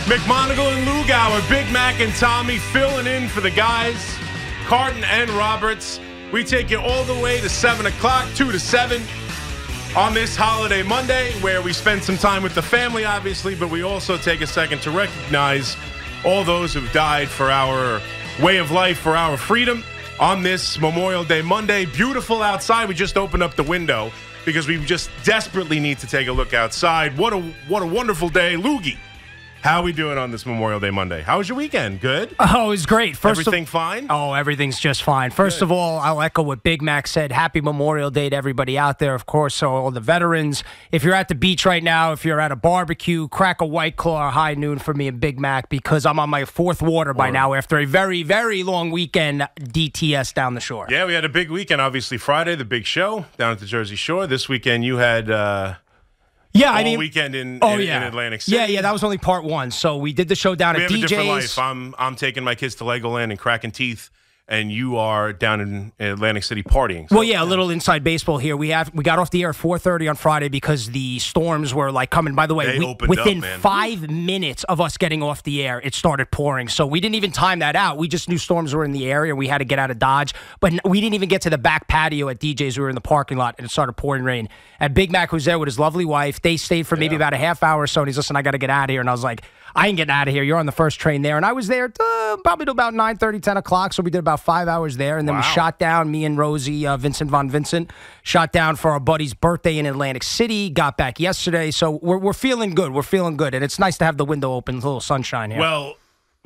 McMonagle and Lugauer, Big Mac and Tommy filling in for the guys, Carton and Roberts. We take you all the way to 7 o'clock, 2 to 7 on this holiday Monday, where we spend some time with the family, obviously, but we also take a second to recognize all those who've died for our way of life, for our freedom on this Memorial Day Monday. Beautiful outside. We just opened up the window because we just desperately need to take a look outside. What a wonderful day. Loogie, how are we doing on this Memorial Day Monday? How was your weekend? Good? Oh, it was great. Everything fine? Oh, everything's just fine. First of all, I'll echo what Big Mac said. Happy Memorial Day to everybody out there, of course, so all the veterans. If you're at the beach right now, if you're at a barbecue, crack a White Claw or high noon for me and Big Mac, because I'm on my fourth water by now after a very, very long weekend DTS down the shore. Yeah, we had a big weekend. Obviously, Friday, the big show down at the Jersey Shore. This weekend, you had... weekend in Atlantic City. Yeah, that was only part one. So we did the show down at DJ's. We have a different life. I'm taking my kids to Legoland and cracking teeth, and you are down in Atlantic City partying. So, a little inside baseball here. We got off the air at 4:30 on Friday because the storms were like coming. By the way, within 5 minutes of us getting off the air, it started pouring. So we didn't even time that out. We just knew storms were in the area. We had to get out of Dodge. But we didn't even get to the back patio at DJ's. We were in the parking lot, and it started pouring rain. And Big Mac was there with his lovely wife. They stayed for maybe about a half hour or so. And he's, listen, I got to get out of here. And I was like, I ain't getting out of here. You're on the first train there. And I was there probably till about 9:30, 10 o'clock. So we did about 5 hours there. And then we shot down, me and Rosie, Vincent Von Vincent, shot down for our buddy's birthday in Atlantic City. Got back yesterday. So we're feeling good. We're feeling good. And it's nice to have the window open, a little sunshine here. Well,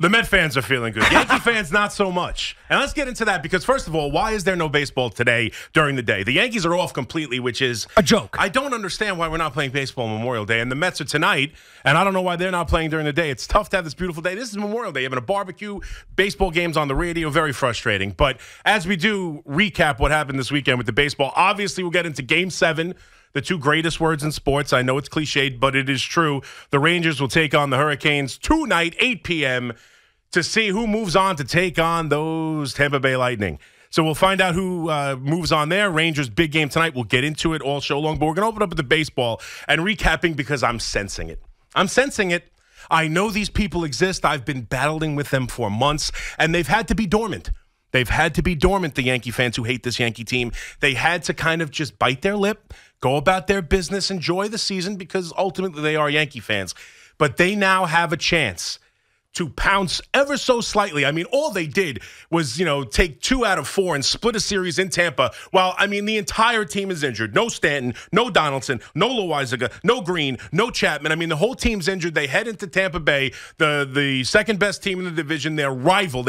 the Met fans are feeling good. Yankee fans, not so much. And let's get into that because, first of all, why is there no baseball today during the day? The Yankees are off completely, which is a joke. I don't understand why we're not playing baseball on Memorial Day. And the Mets are tonight, and I don't know why they're not playing during the day. It's tough to have this beautiful day. This is Memorial Day. Having a barbecue, baseball games on the radio, very frustrating. But as we do recap what happened this weekend with the baseball, obviously we'll get into Game 7. The two greatest words in sports. I know it's cliched, but it is true. The Rangers will take on the Hurricanes tonight, 8 p.m., to see who moves on to take on those Tampa Bay Lightning. So we'll find out who moves on there. Rangers, big game tonight. We'll get into it all show long, but we're going to open up with the baseball and recapping because I'm sensing it. I'm sensing it. I know these people exist. I've been battling with them for months, and they've had to be dormant. They've had to be dormant, the Yankee fans who hate this Yankee team. They had to kind of just bite their lip, go about their business, enjoy the season because ultimately they are Yankee fans. But they now have a chance to pounce ever so slightly. I mean, all they did was, take 2 out of 4 and split a series in Tampa. While, the entire team is injured. No Stanton, no Donaldson, no Loizaga, no Green, no Chapman. The whole team's injured. They head into Tampa Bay, the second-best team in the division, their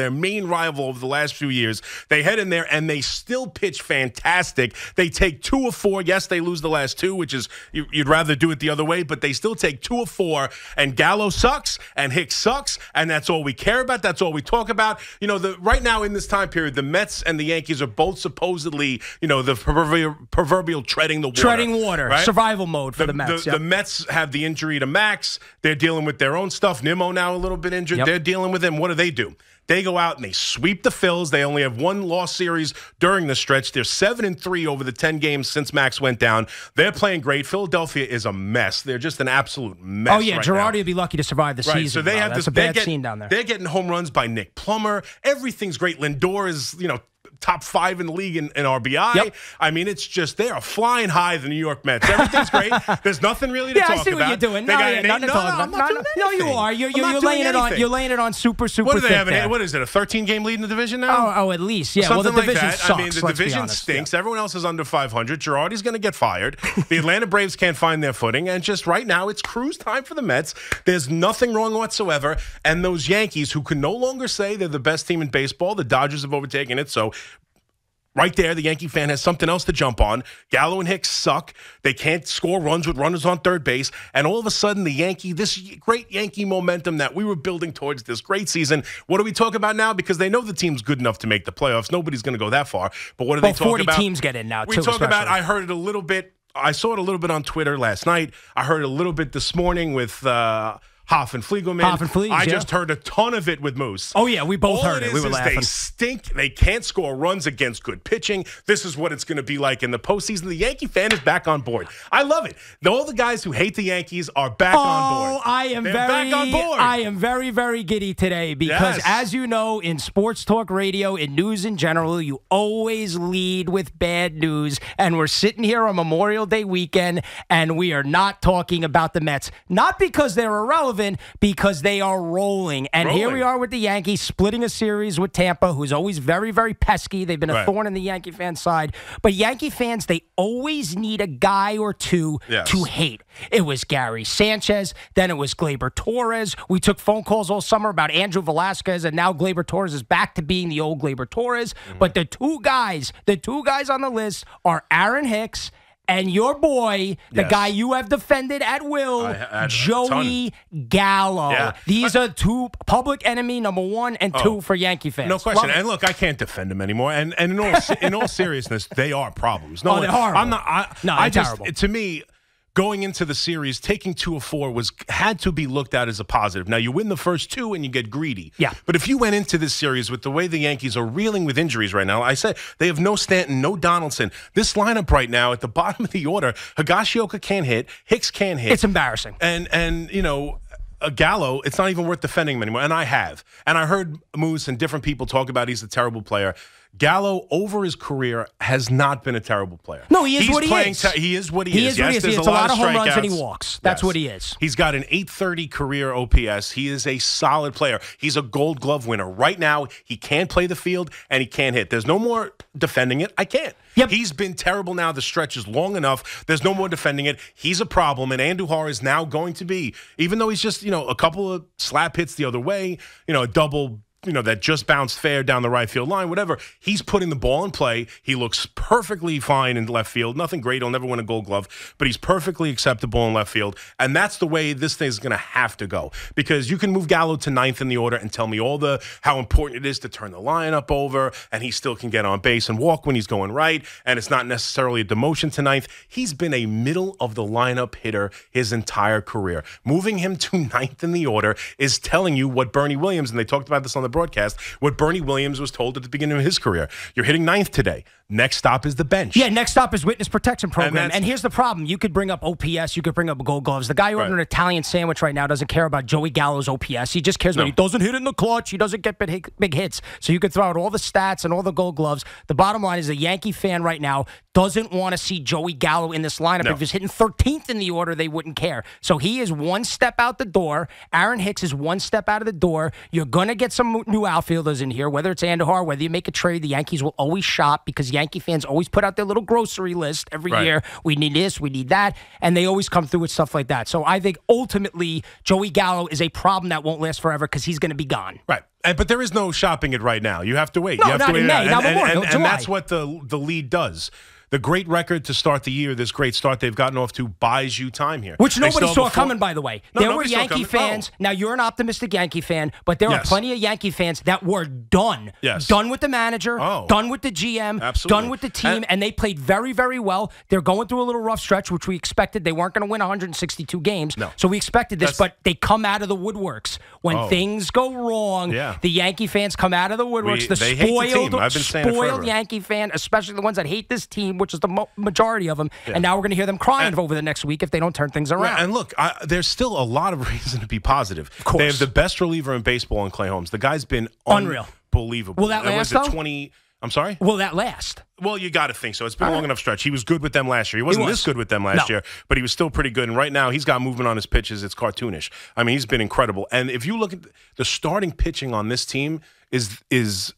main rival over the last few years. They head in there, and they still pitch fantastic. They take 2 of 4. Yes, they lose the last 2, which is, you'd rather do it the other way, but they still take 2 of 4, and Gallo sucks, and Hicks sucks, and that's all we care about. That's all we talk about. Right now in this time period, the Mets and the Yankees are both supposedly, the proverbial treading the water. Treading water. Right? Survival mode for the Mets. The Mets have the injury to Max. They're dealing with their own stuff. Nimmo now a little bit injured. Yep. They're dealing with him. What do? They go out and they sweep the Phils. They only have 1 loss series during the stretch. They're 7-3 over the 10 games since Max went down. They're playing great. Philadelphia is a mess. They're just an absolute mess. Oh yeah, right Girardi now. would be lucky to survive the season. So they have That's a bad scene down there. They're getting home runs by Nick Plummer. Everything's great. Lindor is top 5 in the league in RBI. Yep. It's just they are flying high, the New York Mets. Everything's great. There's nothing really to talk about. Yeah, I see what you're doing. Nothing to talk about. No, you are. You're laying it on. You're laying it on super. What do they thick have? What is it? A 13-game lead in the division now? Oh, at least. Yeah. Something well, the division like that. sucks. The division stinks. Yeah. Everyone else is under 500. Girardi's going to get fired. The Atlanta Braves can't find their footing, and just right now, it's cruise time for the Mets. There's nothing wrong whatsoever, and those Yankees, who can no longer say they're the best team in baseball, the Dodgers have overtaken it. So. Right there, the Yankee fan has something else to jump on. Gallo and Hicks suck. They can't score runs with runners on third base. And all of a sudden, this great Yankee momentum that we were building towards this great season, what do we talk about now? Because they know the team's good enough to make the playoffs. Nobody's going to go that far. But what do they talk 40 about? 40 teams get in now, We talk about, I heard it a little bit. I saw it a little bit on Twitter last night. I heard it a little bit this morning with Hoff and Fliegelman. I just heard a ton of it with Moose. Oh, yeah, we both heard it. We were laughing. They stink. They can't score runs against good pitching. This is what it's going to be like in the postseason. The Yankee fan is back on board. I love it. All the guys who hate the Yankees are back on board. They're back on board. I am very, very giddy today because, as you know, in sports talk radio, in news in general, you always lead with bad news. And we're sitting here on Memorial Day weekend, and we are not talking about the Mets. Not because they're irrelevant, because they are rolling. And here we are with the Yankees splitting a series with Tampa, who's always very, very pesky. They've been a thorn in the Yankee fan side. But Yankee fans, they always need a guy or two to hate. It was Gary Sanchez, then it was Gleyber Torres. We took phone calls all summer about Andrew Velasquez, and now Gleyber Torres is back to being the old Gleyber Torres. But the two guys on the list are Aaron Hicks and your boy, the guy you have defended at will, Joey Gallo. Yeah. These are two public enemy number 1 and 2 for Yankee fans. No question. And look, I can't defend him anymore. And in all seriousness, they are problems. They're horrible. They're terrible. To me, going into the series, taking 2 of 4 had to be looked at as a positive. Now, you win the first 2 and you get greedy. Yeah. But if you went into this series with the way the Yankees are reeling with injuries right now, I said they have no Stanton, no Donaldson. This lineup right now at the bottom of the order, Higashioka can't hit, Hicks can't hit. It's embarrassing. And you know, Gallo, it's not even worth defending him anymore. And I have. And I heard Moose and different people talk about he's a terrible player. Gallo, over his career, has not been a terrible player. No, he is what he is. He is what he is. Yes, there's a lot of home runs and he walks. That's what he is. He's got an .830 career OPS. He is a solid player. He's a Gold Glove winner. Right now, he can't play the field and he can't hit. There's no more defending it. I can't. Yep. He's been terrible now. The stretch is long enough. There's no more defending it. He's a problem, and Andujar is now going to be, even though he's just, a couple of slap hits the other way, a double, that just bounced fair down the right field line, whatever. He's putting the ball in play. He looks perfectly fine in left field. Nothing great. He'll never win a Gold Glove, but he's perfectly acceptable in left field. And that's the way this thing is going to have to go, because you can move Gallo to 9th in the order and tell me how important it is to turn the lineup over, and he still can get on base and walk when he's going right, and it's not necessarily a demotion to 9th. He's been a middle of the lineup hitter his entire career. Moving him to 9th in the order is telling you what Bernie Williams, and they talked about this on the broadcast, what Bernie Williams was told at the beginning of his career. You're hitting 9th today. Next stop is the bench. Yeah, next stop is witness protection program. And here's the problem. You could bring up OPS. You could bring up Gold Gloves. The guy ordering an Italian sandwich right now doesn't care about Joey Gallo's OPS. He just cares about he doesn't hit it in the clutch. He doesn't get big hits. So you could throw out all the stats and all the Gold Gloves. The bottom line is a Yankee fan right now doesn't want to see Joey Gallo in this lineup. If he's hitting 13th in the order, they wouldn't care. So he is one step out the door. Aaron Hicks is one step out of the door. You're going to get some new outfielders in here, whether it's Andujar, whether you make a trade. The Yankees will always shop because Yankee fans always put out their little grocery list every year. We need this, we need that, and they always come through with stuff like that. So I think ultimately Joey Gallo is a problem that won't last forever because he's going to be gone. Right. But there is no shopping it right now. You have to wait. No, you have not to wait in May, not Memorial, and that's what the lead does. The great record to start the year, this great start they've gotten off to, buys you time here. Which nobody saw coming, by the way. There were Yankee fans. Now, you're an optimistic Yankee fan, but there are plenty of Yankee fans that were done. Done with the manager, done with the GM, done with the team, and they played very, very well. They're going through a little rough stretch, which we expected. They weren't going to win 162 games, so we expected this, but they come out of the woodworks. When things go wrong, the Yankee fans come out of the woodworks. Spoiled Yankee fan, especially the ones that hate this team, which is the majority of them, and now we're going to hear them crying over the next week if they don't turn things around. And look, there's still a lot of reason to be positive. Of course. They have the best reliever in baseball in Clay Holmes. The guy's been unreal. Unbelievable. Will that last, though? I'm sorry? Will that last? Well, you got to think so. It's been a long enough stretch. He was good with them last year. He wasn't this good with them last year, but he was still pretty good. And right now, he's got movement on his pitches. It's cartoonish. I mean, he's been incredible. And if you look at the starting pitching on this team is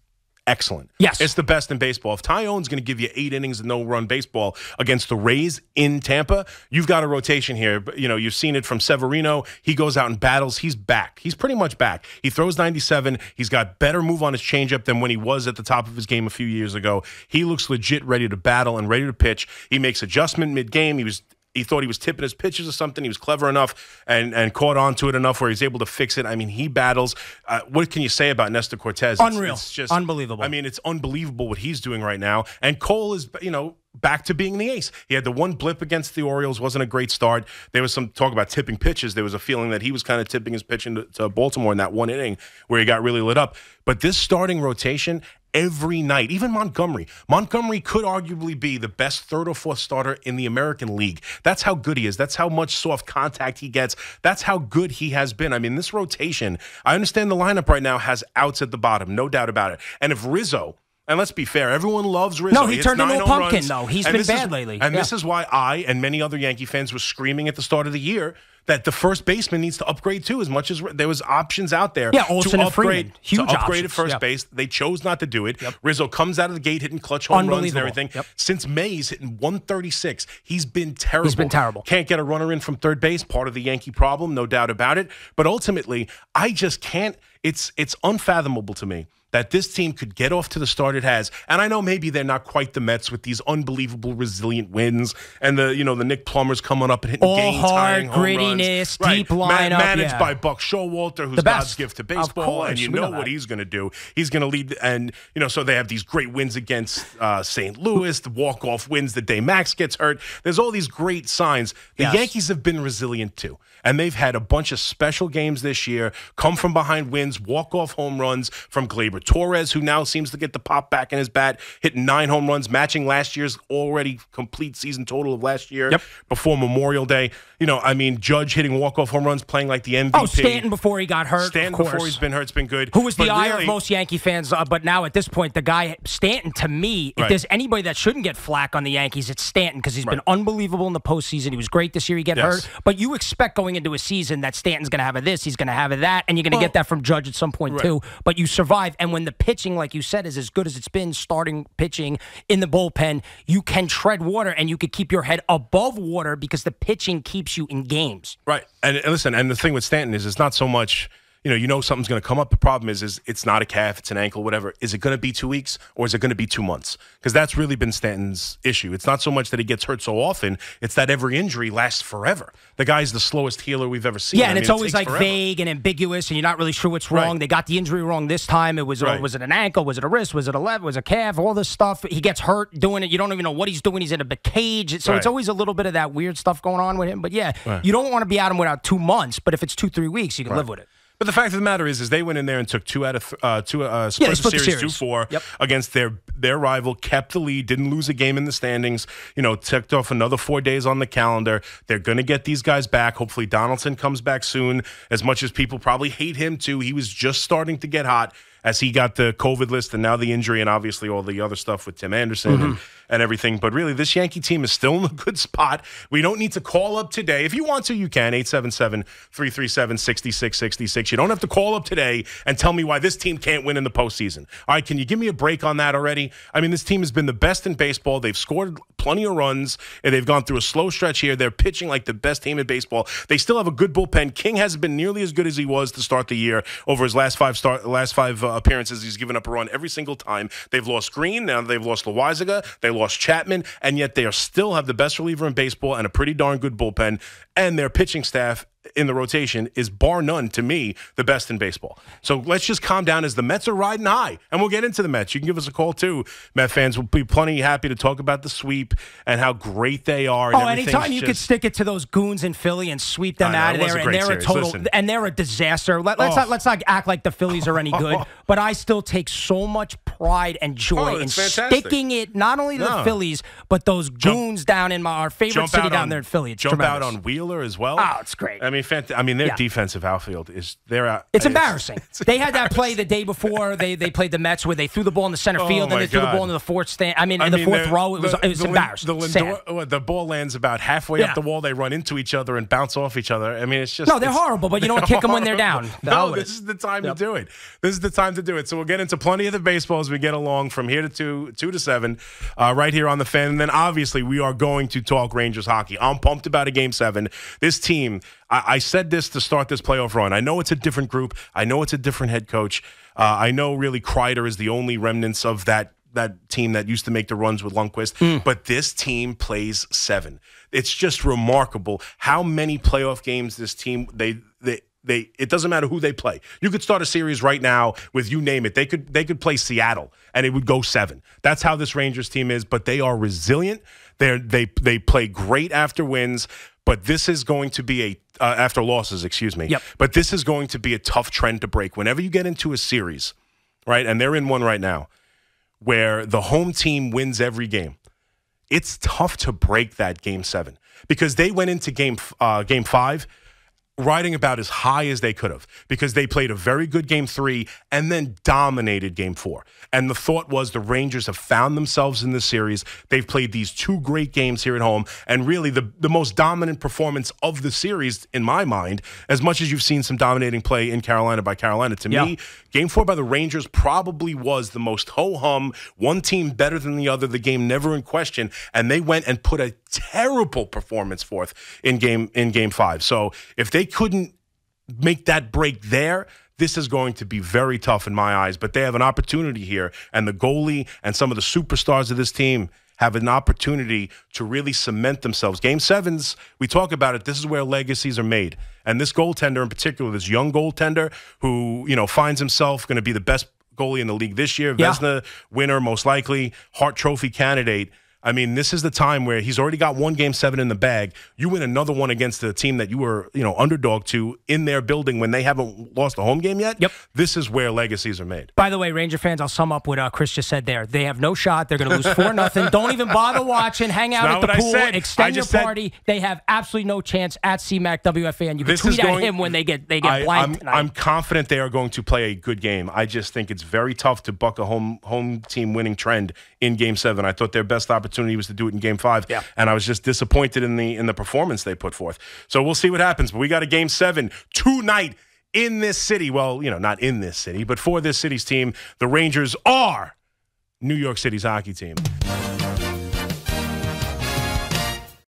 excellent. Yes. It's the best in baseball. If Tyone's going to give you 8 innings of no-run baseball against the Rays in Tampa, you've got a rotation here. You've seen it from Severino. He goes out and battles. He's back. He's pretty much back. He throws 97. He's got better move on his changeup than when he was at the top of his game a few years ago. He looks legit ready to battle and ready to pitch. He makes adjustment mid-game. He thought he was tipping his pitches or something. He was clever enough and caught on to it enough where he's able to fix it. I mean, he battles. What can you say about Nestor Cortez? Unreal. It's just unbelievable. I mean, it's unbelievable what he's doing right now. And Cole is, back to being the ace. He had the one blip against the Orioles, wasn't a great start. There was some talk about tipping pitches. There was a feeling that he was kind of tipping his pitch to Baltimore in that one inning where he got really lit up. But this starting rotation, every night, even Montgomery could arguably be the best third or fourth starter in the American League. That's how good he is. That's how much soft contact he gets. That's how good he has been. I mean, this rotation, I understand the lineup right now has outs at the bottom, no doubt about it. And if Rizzo, and let's be fair, everyone loves Rizzo. No, he turned into a pumpkin, though. He's been bad lately. And this is why I and many other Yankee fans were screaming at the start of the year that the first baseman needs to upgrade too, as much as there was options out there Olsen to and Freeman. Huge upgrade at first base. They chose not to do it. Rizzo comes out of the gate hitting clutch home runs and everything. Since May, he's hitting 136. He's been terrible. He's been terrible. Can't get a runner in from third base, part of the Yankee problem, no doubt about it. But ultimately, I just can't. It's unfathomable to me that this team could get off to the start it has. And I know maybe they're not quite the Mets with these unbelievable resilient wins and the Nick Plumbers coming up and hitting game-tying home grittiness, runs. deep lineup. Managed by Buck Showalter, who's God's gift to baseball. And you know what he's going to do. He's going to lead. And, so they have these great wins against St. Louis, the walk-off wins the day Max gets hurt. There's all these great signs. The Yankees have been resilient too. And they've had a bunch of special games this year, come from behind wins, walk-off home runs from Gleyber Torres, who now seems to get the pop back in his bat, hitting 9 home runs, matching last year's already complete season total of last year before Memorial Day. Judge hitting walk-off home runs, playing like the MVP. Oh, Stanton before he got hurt. Stanton before he's been hurt, it's been good. Who was the ire of most Yankee fans, but now at this point, the guy, Stanton, to me, if there's anybody that shouldn't get flack on the Yankees, it's Stanton, because he's been unbelievable in the postseason. He was great this year. He got hurt. But you expect going into a season that Stanton's going to have a this, he's going to have a that, and you're going to get that from Judge at some point too. But you survive, and when the pitching, like you said, is as good as it's been, starting pitching in the bullpen, you can tread water, and you could keep your head above water because the pitching keeps you in games. Right. And listen, and the thing with Stanton is it's not so much, something's going to come up. The problem is it's not a calf, it's an ankle, whatever. Is it going to be 2 weeks or is it going to be 2 months? Because that's really been Stanton's issue. It's not so much that he gets hurt so often, it's that every injury lasts forever. The guy's the slowest healer we've ever seen. Yeah, and it's always like vague and ambiguous, and you're not really sure what's wrong. They got the injury wrong this time. It was was it an ankle? Was it a wrist? Was it a leg? Was it a calf? All this stuff. He gets hurt doing it. You don't even know what he's doing. He's in a cage. So it's always a little bit of that weird stuff going on with him. But you don't want to be at him without 2 months. But if it's 2-3 weeks, you can live with it. But the fact of the matter is they went in there and took split the series 2-4 against their rival, kept the lead, didn't lose a game in the standings, ticked off another 4 days on the calendar. They're going to get these guys back. Hopefully Donaldson comes back soon. As much as people probably hate him too, he was just starting to get hot as he got the COVID list and now the injury and obviously all the other stuff with Tim Anderson and everything. But really, this Yankee team is still in a good spot. We don't need to call up today. If you want to, you can. 877-337-6666. You don't have to call up today and tell me why this team can't win in the postseason. All right, can you give me a break on that already? I mean, this team has been the best in baseball. They've scored plenty of runs, and they've gone through a slow stretch here. They're pitching like the best team in baseball. They still have a good bullpen. King hasn't been nearly as good as he was to start the year. Over his last five appearances, he's given up a run every single time. They've lost Green. Now they've lost Loizaga. They lost Chapman, and yet they still have the best reliever in baseball and a pretty darn good bullpen, and their pitching staff in the rotation is, bar none, to me, the best in baseball. So let's just calm down as the Mets are riding high, and we'll get into the Mets. You can give us a call, too. Met fans will be plenty happy to talk about the sweep and how great they are. And anytime you could stick it to those goons in Philly and sweep them out of there, and they're a total, and they're a disaster. Let's not act like the Phillies are any good, but I still take so much pride and joy in sticking it not only to the Phillies, but those goons down in our favorite city down there in Philly. It's jump out on Wheeler as well. Oh, it's great. I mean, their defensive outfield is It's embarrassing. They had that play the day before they played the Mets where they threw the ball in the center field and they threw the ball into the fourth stand. In the fourth row. It was embarrassing. The ball lands about halfway up the wall. They run into each other and bounce off each other. I mean, it's just they're horrible. But you don't kick them when they're down. No, this is the time to do it. This is the time to do it. So we'll get into plenty of the baseball as we get along from here to 2 to 7, right here on the Fan. And then obviously we are going to talk Rangers hockey. I'm pumped about a Game 7. This team. I said this to start this playoff run. I know it's a different group. I know it's a different head coach. I know really Kreider is the only remnants of that team that used to make the runs with Lundqvist. But this team plays 7. It's just remarkable how many playoff games this team it doesn't matter who they play. You could start a series right now with you name it. They could play Seattle and it would go 7. That's how this Rangers team is, but they are resilient. They play great after wins, but this is going to be after losses, excuse me. Yep. But this is going to be a tough trend to break. Whenever you get into a series, right, and they're in one right now, where the home team wins every game, it's tough to break that Game 7 because they went into Game 5 riding about as high as they could have because they played a very good Game 3 and then dominated Game 4. And the thought was the Rangers have found themselves in this series. They've played these 2 great games here at home, and really the most dominant performance of the series, in my mind, as much as you've seen some dominating play in Carolina by Carolina, to me, Game 4 by the Rangers probably was the most ho-hum, one team better than the other, the game never in question, and they went and put a terrible performance forth in Game 5. So if they couldn't make that break there, this is going to be very tough in my eyes. But they have an opportunity here, and the goalie and some of the superstars of this team have an opportunity to really cement themselves. Game 7s, we talk about it, this is where legacies are made. And this goaltender in particular, this young goaltender who, finds himself going to be the best goalie in the league this year, Vezina winner most likely, Hart Trophy candidate. I mean, this is the time where he's already got one Game 7 in the bag. You win another one against the team that you were, underdog to in their building when they haven't lost a home game yet. Yep. This is where legacies are made. By the way, Ranger fans, I'll sum up what Chris just said there. They have no shot. They're going to lose 4-0. Don't even bother watching. Hang out at the pool. Extend your party. They have absolutely no chance at CMAC WFAN. You can tweet at him when they get blanked tonight. I'm confident they are going to play a good game. I just think it's very tough to buck a home team winning trend in Game 7. I thought their best opportunity was to do it in Game 5, and I was just disappointed in the performance they put forth. So we'll see what happens. But we got a Game 7 tonight in this city. Well, not in this city, but for this city's team. The Rangers are New York City's hockey team.